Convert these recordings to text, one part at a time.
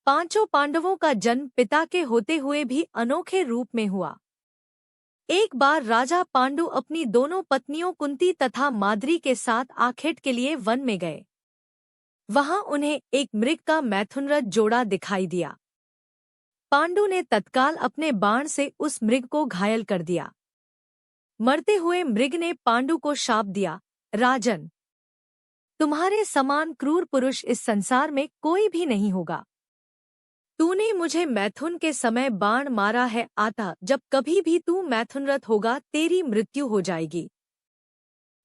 पांचों पांडवों का जन्म पिता के होते हुए भी अनोखे रूप में हुआ। एक बार राजा पांडु अपनी दोनों पत्नियों कुंती तथा माद्री के साथ आखेट के लिए वन में गए। वहां उन्हें एक मृग का मैथुनरत जोड़ा दिखाई दिया। पांडु ने तत्काल अपने बाण से उस मृग को घायल कर दिया। मरते हुए मृग ने पांडु को शाप दिया, राजन, तुम्हारे समान क्रूर पुरुष इस संसार में कोई भी नहीं होगा। तूने मुझे मैथुन के समय बाण मारा है, आता जब कभी भी तू मैथुनरत होगा तेरी मृत्यु हो जाएगी।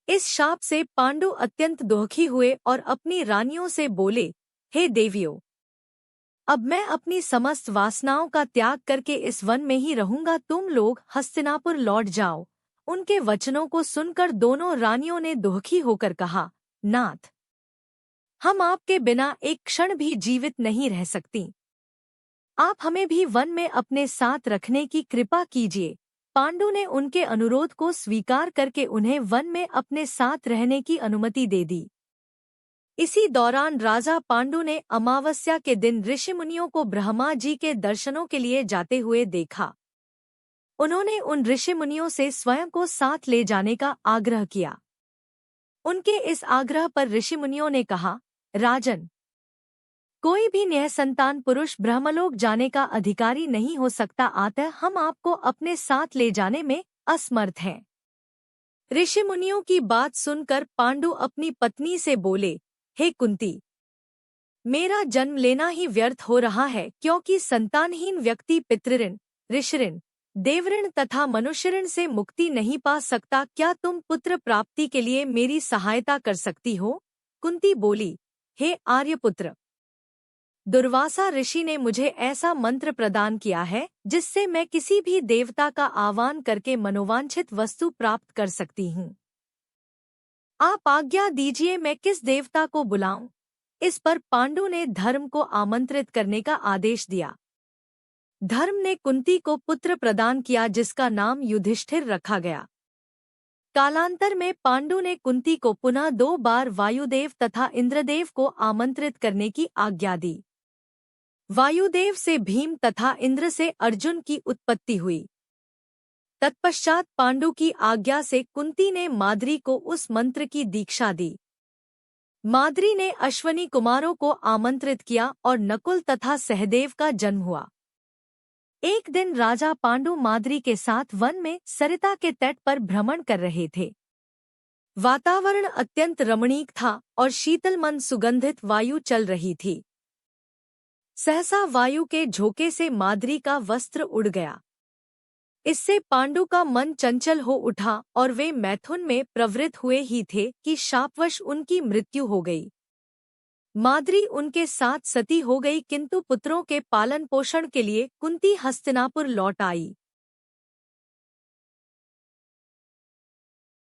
इस शाप से पांडु अत्यंत दुखी हुए और अपनी रानियों से बोले, हे देवियों, अब मैं अपनी समस्त वासनाओं का त्याग करके इस वन में ही रहूंगा, तुम लोग हस्तिनापुर लौट जाओ। उनके वचनों को सुनकर दोनों रानियों ने दुखी होकर कहा, नाथ, हम आपके बिना एक क्षण भी जीवित नहीं रह सकती। आप हमें भी वन में अपने साथ रखने की कृपा कीजिए। पांडु ने उनके अनुरोध को स्वीकार करके उन्हें वन में अपने साथ रहने की अनुमति दे दी। इसी दौरान राजा पांडु ने अमावस्या के दिन ऋषिमुनियों को ब्रह्मा जी के दर्शनों के लिए जाते हुए देखा। उन्होंने उन ऋषिमुनियों से स्वयं को साथ ले जाने का आग्रह किया। उनके इस आग्रह पर ऋषिमुनियों ने कहा, राजन, कोई भी निःसंतान पुरुष ब्रह्मलोक जाने का अधिकारी नहीं हो सकता, अतः हम आपको अपने साथ ले जाने में असमर्थ हैं। ऋषिमुनियों की बात सुनकर पांडु अपनी पत्नी से बोले, हे कुंती, मेरा जन्म लेना ही व्यर्थ हो रहा है, क्योंकि संतानहीन व्यक्ति पितृऋण, ऋषिऋण, देवऋण तथा मनुष्यऋण से मुक्ति नहीं पा सकता। क्या तुम पुत्र प्राप्ति के लिए मेरी सहायता कर सकती हो? कुंती बोली, हे आर्यपुत्र, दुर्वासा ऋषि ने मुझे ऐसा मंत्र प्रदान किया है जिससे मैं किसी भी देवता का आह्वान करके मनोवांछित वस्तु प्राप्त कर सकती हूँ। आप आज्ञा दीजिए, मैं किस देवता को बुलाऊं? इस पर पांडु ने धर्म को आमंत्रित करने का आदेश दिया। धर्म ने कुंती को पुत्र प्रदान किया जिसका नाम युधिष्ठिर रखा गया। कालांतर में पांडु ने कुंती को पुनः 2 बार वायुदेव तथा इंद्रदेव को आमंत्रित करने की आज्ञा दी। वायुदेव से भीम तथा इंद्र से अर्जुन की उत्पत्ति हुई। तत्पश्चात पांडु की आज्ञा से कुंती ने माद्री को उस मंत्र की दीक्षा दी। माद्री ने अश्वनी कुमारों को आमंत्रित किया और नकुल तथा सहदेव का जन्म हुआ। एक दिन राजा पांडु माद्री के साथ वन में सरिता के तट पर भ्रमण कर रहे थे। वातावरण अत्यंत रमणीक था और शीतलमन सुगंधित वायु चल रही थी। सहसा वायु के झोंके से माद्री का वस्त्र उड़ गया। इससे पांडु का मन चंचल हो उठा और वे मैथुन में प्रवृत्त हुए ही थे कि शापवश उनकी मृत्यु हो गई। माद्री उनके साथ सती हो गई, किंतु पुत्रों के पालन पोषण के लिए कुंती हस्तिनापुर लौट आई।